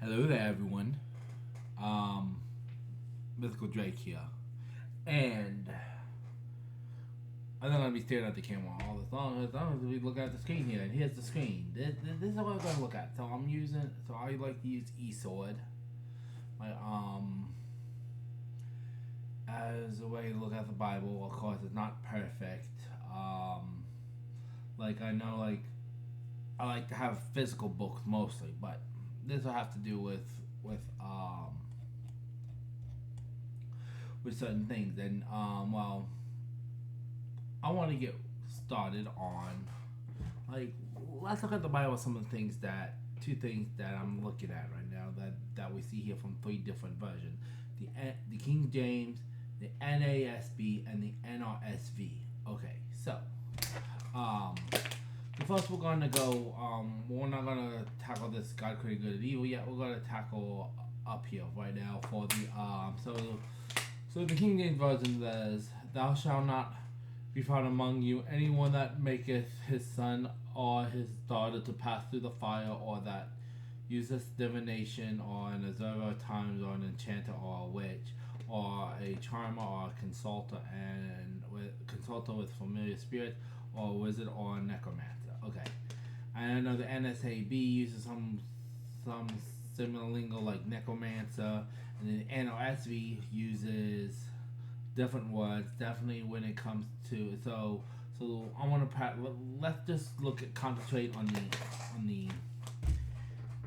Hello there, everyone. Um, Mythical Drake here, and I'm not gonna be staring at the camera all this long. As long as we look at the screen here, and here's the screen. This is what I'm gonna look at. So I'm using. So I like to use eSword, my as a way to look at the Bible. Of course, it's not perfect. Like I know, like I like to have physical books mostly, but this will have to do with um with certain things. And well, I want to get started on like let's look at the Bible. Some of the things that two things that I'm looking at right now that we see here from three different versions: the King James, the NASB, and the NRSV. Okay, so um, the first we're gonna go. We're not gonna tackle this God created good and evil yet. We're gonna tackle up here right now for the so the King James version says, "Thou shalt not be found among you anyone that maketh his son or his daughter to pass through the fire, or that useth divination, or an observer of times, or an enchanter, or a witch, or a charmer, or a consulter with familiar spirits, or a wizard, or a necromancer." Okay, and I know the NSAB uses some similar lingo like necromancer, and then NRSV uses different words. Definitely when it comes to I want to let's just look at concentrate on the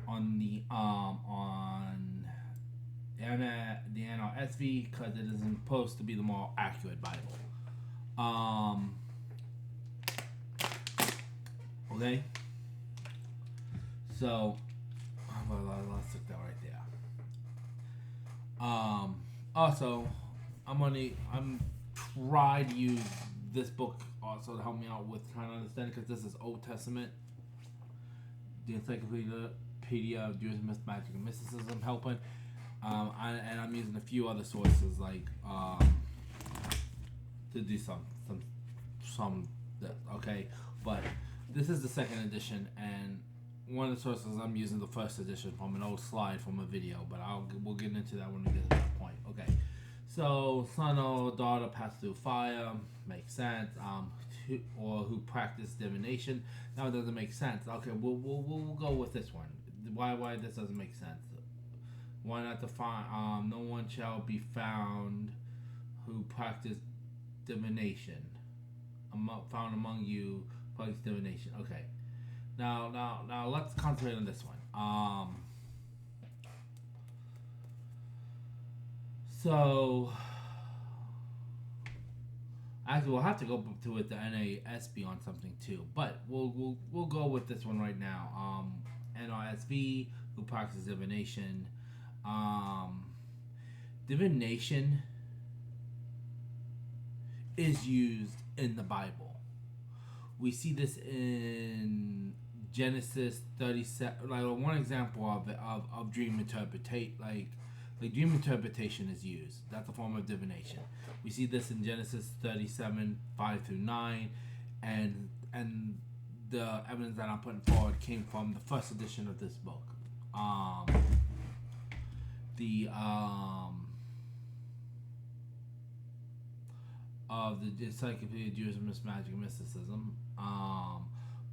on the NRSV because it is supposed to be the more accurate Bible. Um, okay, so let's stick that right there. Also, I'm try to use this book also to help me out with trying to understand because this is Old Testament, the Encyclopedia of Jewish Myth, Magic, and Mysticism helping. And I'm using a few other sources like to do some okay, but this is the second edition, and one of the sources I'm using the first edition from an old slide from a video, but we'll get into that when we get to that point. Okay, so son or daughter pass through fire makes sense. Or who practice divination. Now it doesn't make sense. Okay, we'll go with this one. Why this doesn't make sense? Why not define? No one shall be found who practice divination. Found among you practice divination. Okay. Now, let's concentrate on this one. So actually, we'll have to go to with the NASB on something too, but we'll go with this one right now. NRSV, who practices divination. Um, Divination is used in the Bible. We see this in Genesis 37. Like one example of it, of dream interpretation, like dream interpretation is used. That's a form of divination. We see this in Genesis 37:5-9, and the evidence that I'm putting forward came from the first edition of this book. Um, the of the Encyclopedia of Jewish Myth, Magic, and Mysticism.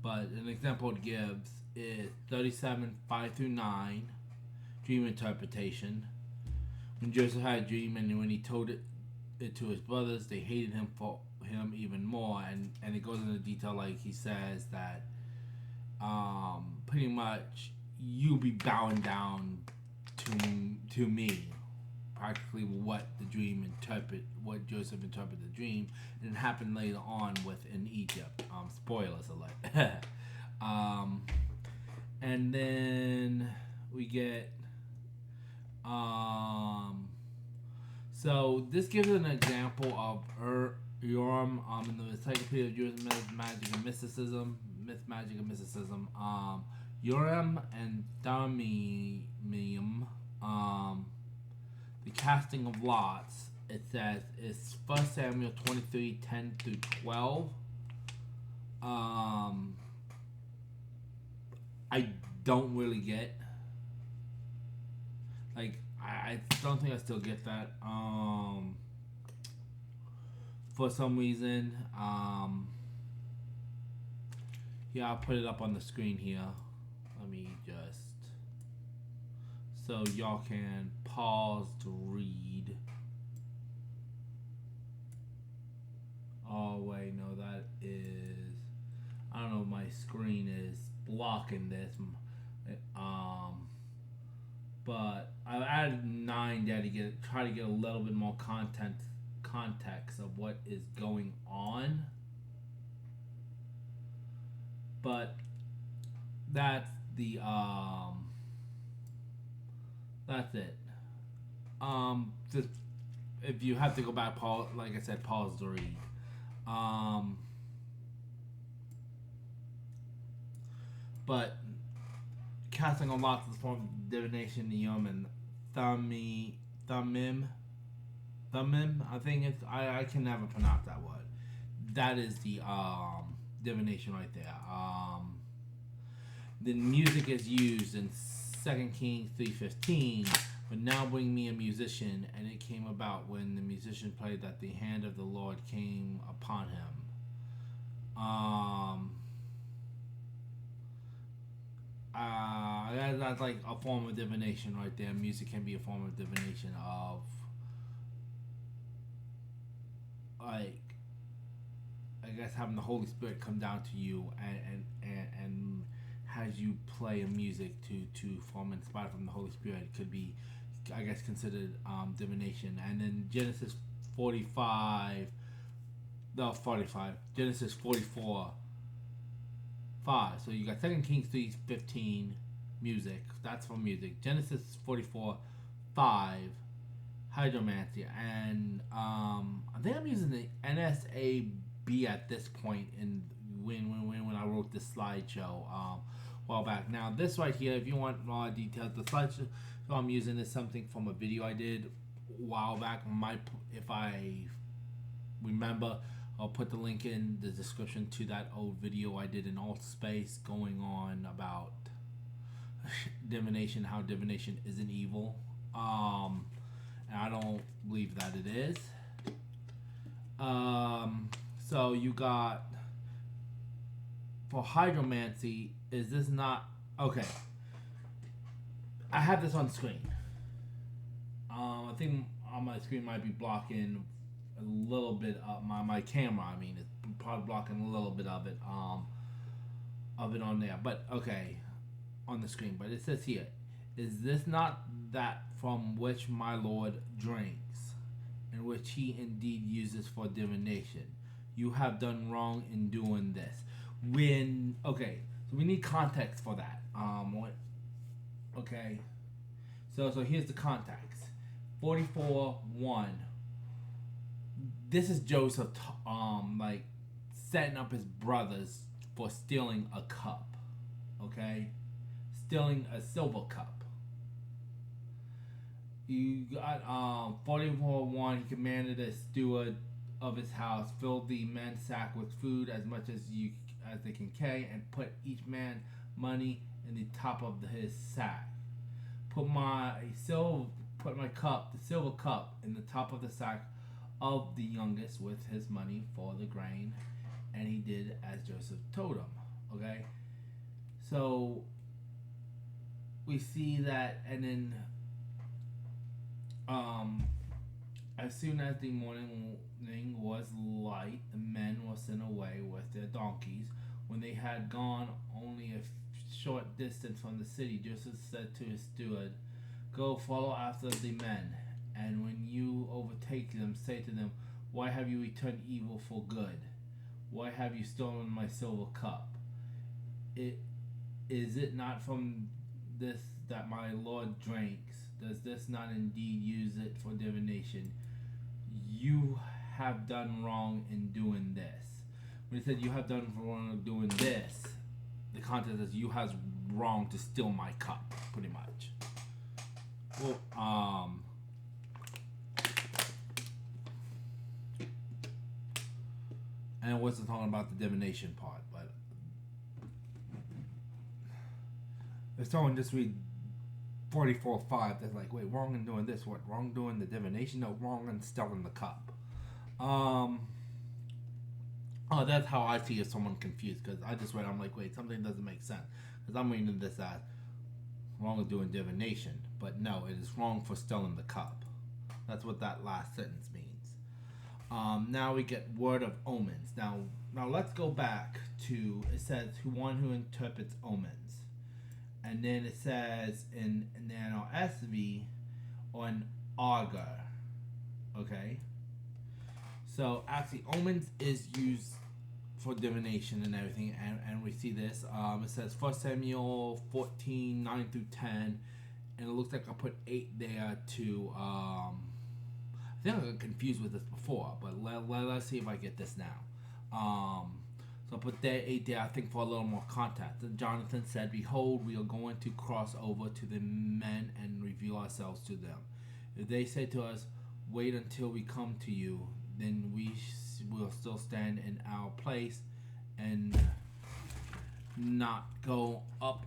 But an example it gives is 37:5-9, dream interpretation. When Joseph had a dream, and when he told it to his brothers, they hated him for him even more. And it goes into detail, like he says that pretty much you'll be bowing down to me. Practically what Joseph interpreted the dream, and it happened later on within Egypt. Spoilers alert. um, and then we get so this gives an example of Urim in the Encyclopedia of Jewish Myth, Magic, and Mysticism. Myth, Magic, and Mysticism. Urim and Thummim. The casting of lots. It says it's 1 Samuel 23:10-12. I don't really get Like I don't think I still get that. For some reason, yeah, I'll put it up on the screen here. Let me just so y'all can pause to read. Oh wait, no, that is I don't know. My screen is blocking this. But I added 9 there to try to get a little bit more context of what is going on. But that's the that's it. Just if you have to go back, pause. Like I said, pause to read. But casting on lots of forms of divination, and thummim. I think it's I can never pronounce that word. That is the divination right there. The music is used in 2 Kings 3:15. But now bring me a musician, and it came about when the musician played that the hand of the Lord came upon him. That's like a form of divination right there. Music can be a form of divination of, like, I guess having the Holy Spirit come down to you and has you play a music to form inspired from the Holy Spirit. It could be, I guess, considered divination. And then Genesis 45, Genesis 44, 5. So you got 2 Kings 3:15 music. That's for music. Genesis 44, 5, hydromancy. And I think I'm using the NSAB at this point in when I wrote this slideshow a while back. Now this right here, if you want more details, the slideshow I'm using is something from a video I did a while back. If I remember, I'll put the link in the description to that old video I did in Altspace going on about divination, how divination isn't evil. And I don't believe that it is. So you got for hydromancy, is this not okay? I have this on screen. I think on my screen might be blocking a little bit of my camera. I mean, it's probably blocking a little bit of it on there. But okay, on the screen. But it says here, is this not that from which my Lord drinks, and which he indeed uses for divination? You have done wrong in doing this. So we need context for that. Okay. So here's the context. 44:1. This is Joseph, like setting up his brothers for stealing a cup. Okay, stealing a silver cup. You got 44:1. He commanded a steward of his house fill the men's sack with food as much as they can carry, and put each man money in the top of his sack. Put the silver cup, in the top of the sack of the youngest with his money for the grain, and he did as Joseph told him. Okay, so we see that, and then as soon as the morning was light, the men were sent away with their donkeys. When they had gone only a short distance from the city, Joseph said to his steward, "Go, follow after the men, and when you overtake them, say to them, 'Why have you returned evil for good? Why have you stolen my silver cup? Is it not from this that my Lord drinks? Does this not indeed use it for divination? You have done wrong in doing this.'" When he said you have done wrong in doing this, the context is you have wrong to steal my cup, pretty much. Well, and it wasn't talking about the divination part, but if someone just read 44:5. That's like, wait, wrong in doing this. What? Wrong doing the divination? No, wrong in stealing the cup. Oh, that's how I see it. Someone confused because I just read. I'm like, wait, something doesn't make sense because I'm reading this as wrong in doing divination, but no, it is wrong for stealing the cup. That's what that last sentence means. Now we get word of omens. Now let's go back to it says one who interprets omens, and then it says in NanoSV on augur. Okay, so actually omens is used for divination and everything, and we see this. It says 1 Samuel 14 9 through 10, and it looks like I put 8 there to I think I got confused with this before, but let's see if I get this now. So I put there 8 there, I think, for a little more context. And Jonathan said, "Behold, we are going to cross over to the men and reveal ourselves to them. If they say to us, 'Wait until we come to you,' then we will still stand in our place and not go up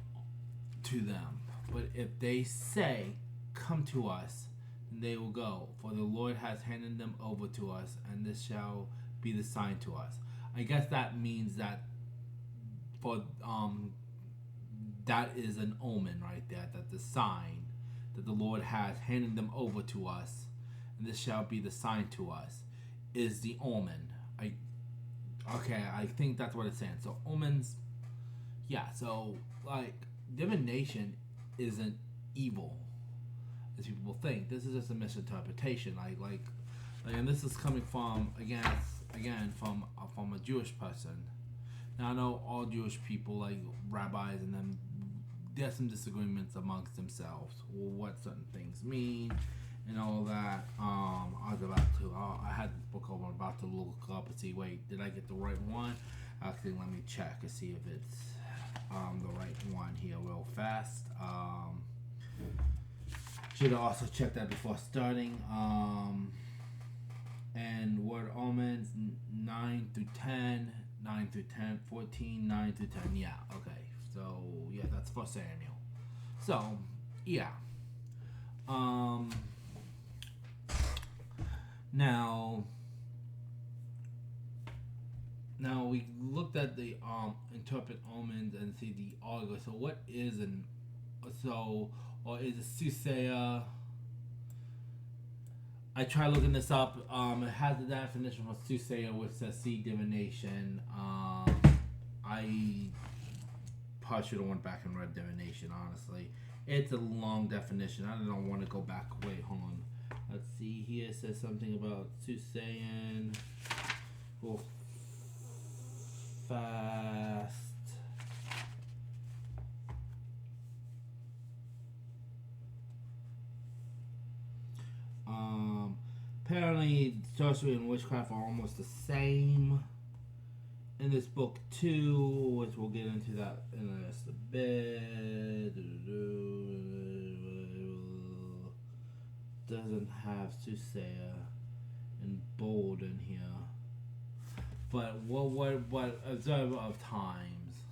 to them. But if they say, 'Come to us,' they will go, for the Lord has handed them over to us, and this shall be the sign to us." I guess that means that for that is an omen right there, that the sign that the Lord has handed them over to us, and this shall be the sign to us, is the omen. I think that's what it's saying. So omens, yeah. So like divination isn't evil as people think. This is just a misinterpretation. And this is coming from again from a Jewish person. Now I know all Jewish people, like rabbis and them, there's some disagreements amongst themselves what certain things mean and all that. I had this book over. I'm about to look up and see. Wait, did I get the right one? Actually, let me check and see if it's the right one here real fast. Should also check that before starting. And word omens 9 through 10, 9 through 10, 14, 9 through 10. Yeah, okay. So yeah, that's for Samuel. So yeah. Now we looked at the interpret omens and see the augur. So what is or is a soothsayer? I tried looking this up. It has the definition for soothsayer, which says see divination. I probably should have went back and read divination. Honestly, it's a long definition. I don't want to go back. Wait, hold on. Let's see here. It says something about soothsaying. Real fast. Apparently, sorcery and witchcraft are almost the same in this book too, which we'll get into that in just a bit. Doesn't have soothsayer in bold in here, but what observer of times.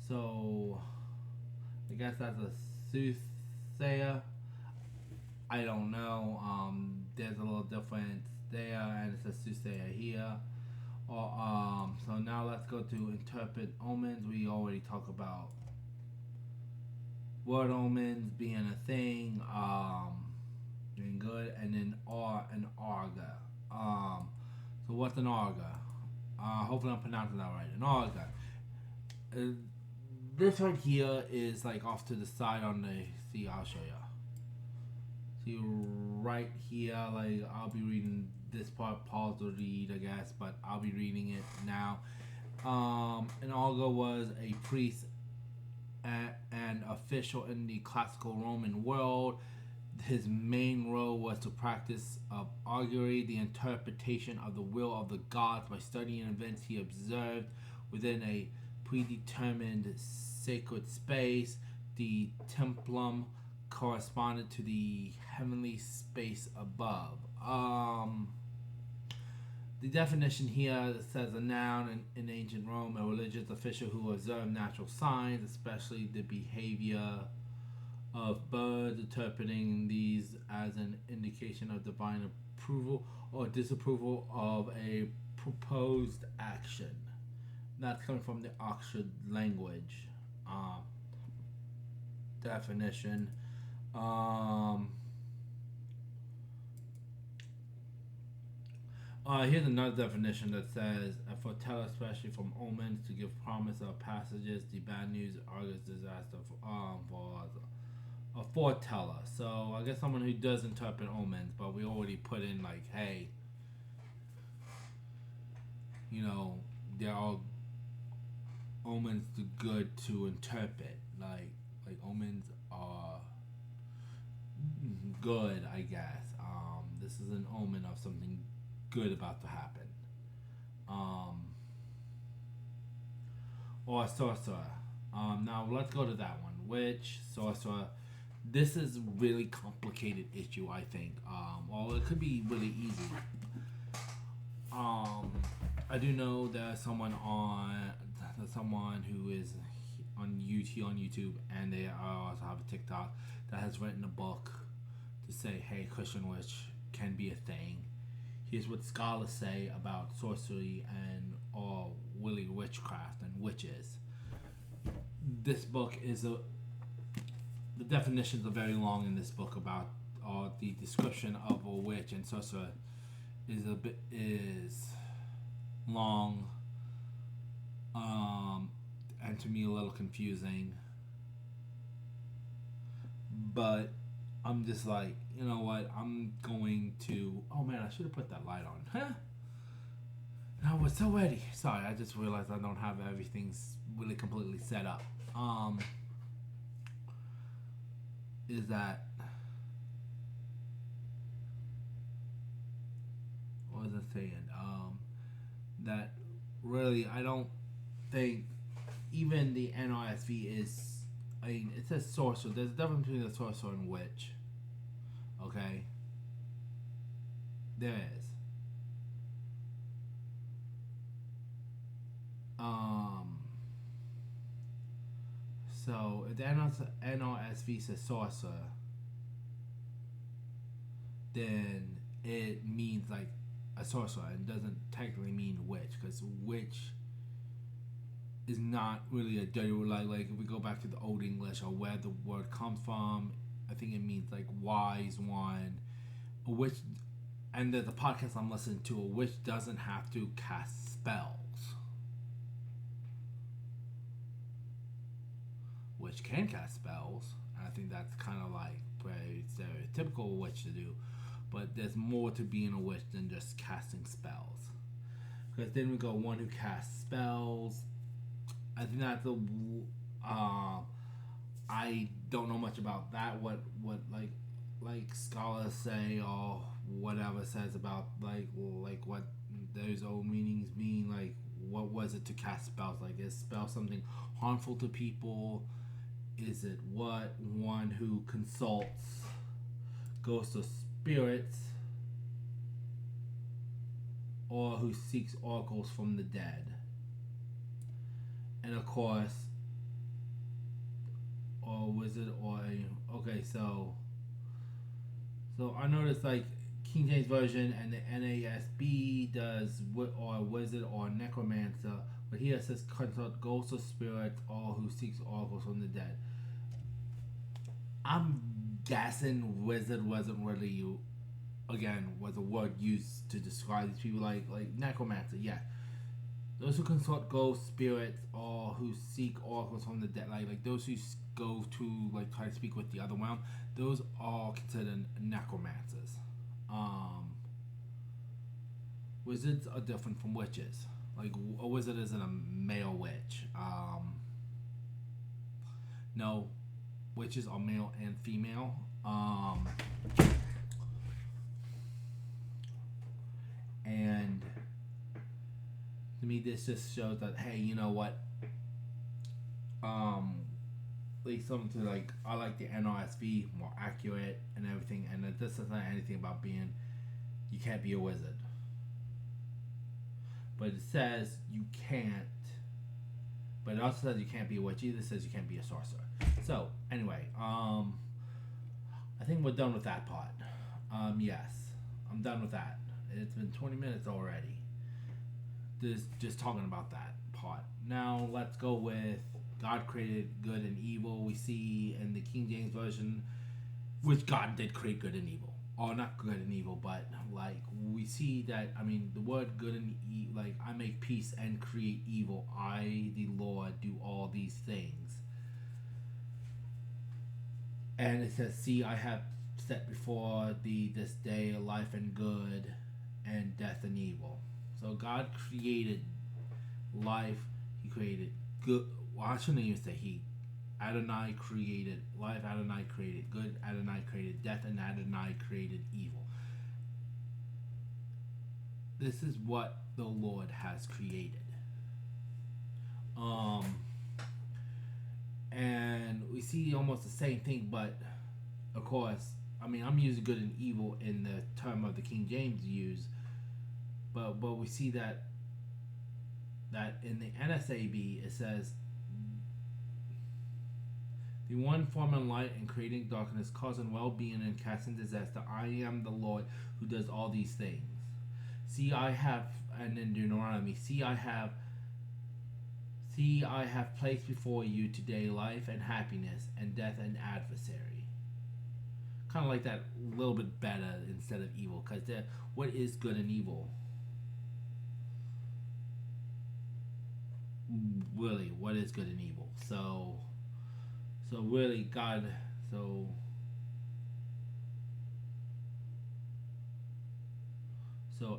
So I guess that's a soothsayer. I don't know. There's a little difference there, and it says soothsayer here. So now let's go to interpret omens. We already talked about word omens being a thing, being good, and then an augur. So what's an augur? Hopefully I'm pronouncing that right. An augur. This right here is like off to the side on the. See, I'll show you. See right here, like I'll be reading this part. Pause the read, I guess, but I'll be reading it now. An augur was a priest and official in the classical Roman world. His main role was to practice augury, the interpretation of the will of the gods by studying events he observed within a predetermined sacred space. The templum corresponded to the heavenly space above. The definition here says a noun in ancient Rome, a religious official who observed natural signs, especially the behavior of birds, interpreting these as an indication of divine approval or disapproval of a proposed action. That's coming from the Oxford language definition. Um, Here's another definition that says a foreteller, especially from omens, to give promise of passages. The bad news argues disaster for a foreteller. So I guess someone who does interpret omens, but we already put in like, hey, you know, there are omens to good to interpret. Like omens are good, I guess. This is an omen of something good about to happen. Um, or a sorcerer. Now let's go to that one. Witch, sorcerer. This is really complicated issue, I think. Well, it could be really easy. I do know there's someone who is on YouTube, and they also have a TikTok that has written a book to say, hey, Christian witch can be a thing. Here's what scholars say about sorcery and or really witchcraft and witches. This book is the definitions are very long in this book about the description of a witch and sorcerer is long, and to me a little confusing. But I'm just like, you know what? I'm going to. Oh man, I should have put that light on. Huh? I was so ready. Sorry, I just realized I don't have everything really completely set up. Is that what was I saying? That really, I don't think even the NRSV is. I mean, it says sorcerer. There's a difference between a sorcerer and witch. Okay? There is. So, if the NRSV says sorcerer, then it means like a sorcerer and doesn't technically mean witch, because witch is not really a dirty word. Like if we go back to the Old English or where the word comes from, I think it means like wise one. A witch, and there's a podcast I'm listening to. A witch doesn't have to cast spells. Witch can cast spells. I think that's kind of like very stereotypical witch to do. But there's more to being a witch than just casting spells. Because then we go one who casts spells. I think that's a. I don't know much about that. What like scholars say or whatever says about like what those old meanings mean. Like what was it to cast spells? Like is spell something harmful to people? Is it what one who consults ghosts or spirits, or who seeks oracles from the dead? And of course, or wizard or a okay, so I noticed like King James Version and the NASB does or wizard or necromancer, but here it says consult ghosts or spirits or who seeks oracles from the dead. I'm guessing wizard wasn't really was a word used to describe these people like necromancer, yeah. Those who consult ghosts, spirits, or who seek oracles from the dead, like those who go to like try to speak with the other realm, those are considered necromancers. Wizards are different from witches. Like a wizard isn't a male witch. No, witches are male and female. And to me, this just shows that hey, you know what? Like something to like I like the NRSV more accurate and everything, and this doesn't say anything about being you can't be a wizard, but it says you can't. But it also says you can't be a witch. Either says you can't be a sorcerer. So anyway, I think we're done with that part. Yes, I'm done with that. It's been 20 minutes already. Just talking about that part. Now let's go with God created good and evil. We see in the King James version, which God did create good and evil. Or not good and evil, but like we see that, I mean, the word good and evil, like I make peace and create evil. I, the Lord, do all these things. And it says, see, I have set before thee this day life and good and death and evil. So God created life. He created good. Well, I shouldn't even say he. Adonai created life. Adonai created good. Adonai created death, and Adonai created evil. This is what the Lord has created. And we see almost the same thing, but of course, I mean, I'm using good and evil in the term of the King James use, but we see that in the NSAB it says the one forming light and creating darkness, causing well-being and casting disaster. I am the Lord who does all these things. See, I have, and in Deuteronomy, see, I have placed before you today life and happiness, and death and adversary. Kind of like that a little bit better instead of evil, because what is good and evil? Really, what is good and evil? So really, God, so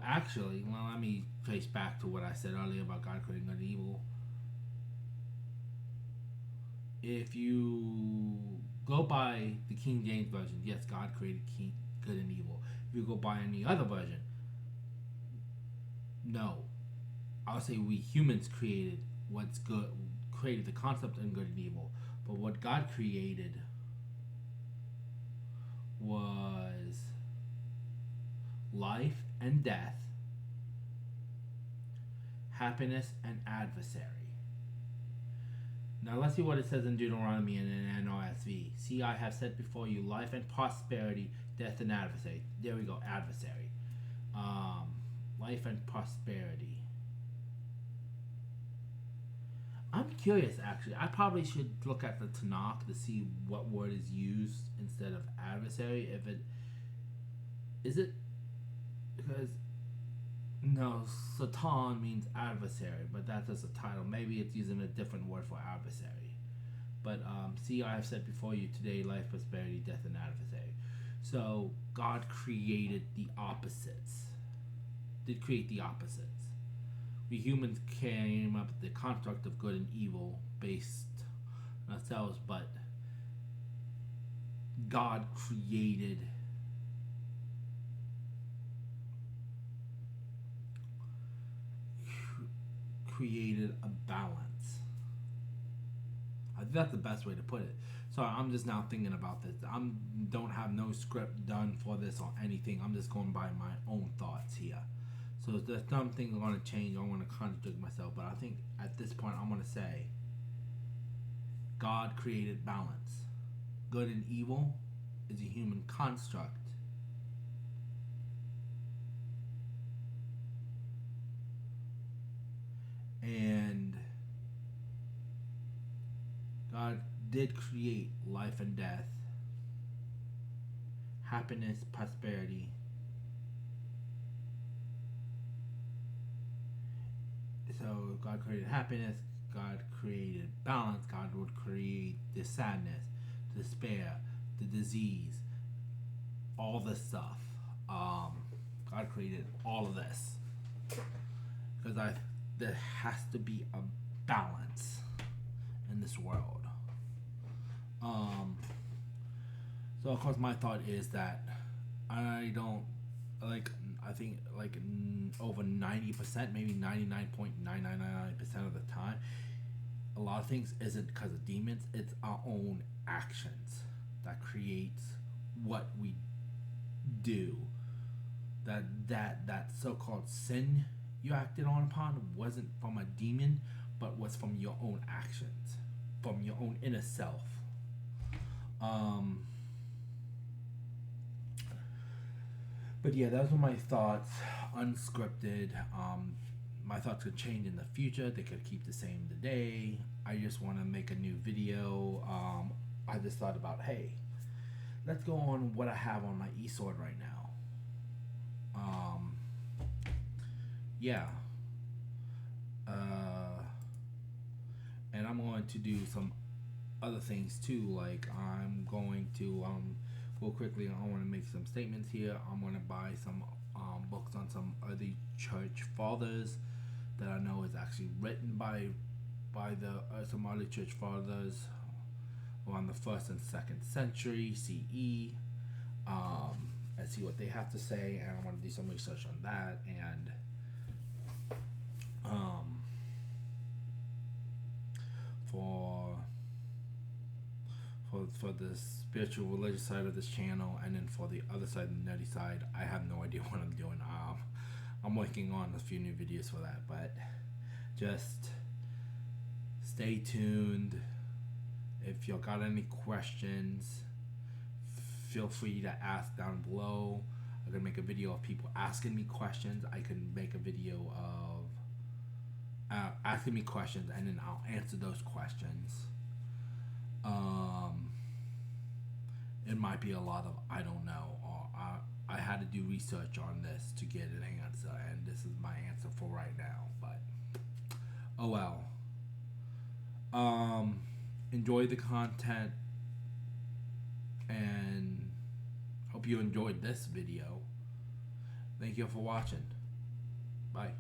actually, well, let me trace back to what I said earlier about God creating good and evil. If you go by the King James version, yes, God created good and evil. If you go by any other version, no. I would say we humans created what's good, created the concept of good and evil. But what God created was life and death, happiness and adversary. Now let's see what it says in Deuteronomy and in NRSV. See, I have set before you life and prosperity, death and adversary. There we go, adversary. Life and prosperity. I'm curious, actually. I probably should look at the Tanakh to see what word is used instead of adversary. If it is it because no, Satan means adversary, but that's just a title. Maybe it's using a different word for adversary. But see, I have set before you today life, prosperity, death, and adversary. So God created the opposites. Did create the opposites. We humans came up with the construct of good and evil based on ourselves, but God created a balance. I think that's the best way to put it. So I'm just now thinking about this. I don't have no script done for this or anything. I'm just going by my own thoughts here. So there's some things I'm going to change. I'm going to contradict myself. But I think at this point I'm going to say God created balance. Good and evil is a human construct. And God did create life and death, happiness, prosperity. So God created happiness, God created balance, God would create the sadness, the despair, the disease, all this stuff. God created all of this because there has to be a balance in this world. So of course my thought is that I don't like. I think like over 90%, maybe 99.999% of the time, a lot of things isn't because of demons. It's our own actions that creates what we do. That so-called sin you acted on upon wasn't from a demon, but was from your own actions, from your own inner self. But yeah, those were my thoughts, unscripted. My thoughts could change in the future. They could keep the same today. I just want to make a new video. I just thought about, hey, let's go on what I have on my eSword right now. Yeah. And I'm going to do some other things too. Like I'm going to go quickly. I want to make some statements here. I'm going to buy some books on some other church fathers that I know is actually written by the some other church fathers around the 1st and 2nd century CE. And see what they have to say, and I want to do some research on that. And um, for the spiritual religious side of this channel, and then for the other side, the nerdy side, I have no idea what I'm doing. I'm working on a few new videos for that, but just stay tuned. If y'all got any questions, feel free to ask down below. I'm gonna make a video of people asking me questions. I can make a video of asking me questions, and then I'll answer those questions. It might be a lot of I don't know, or I had to do research on this to get an answer, and this is my answer for right now. But oh well. Enjoy the content, and hope you enjoyed this video. Thank you for watching. Bye.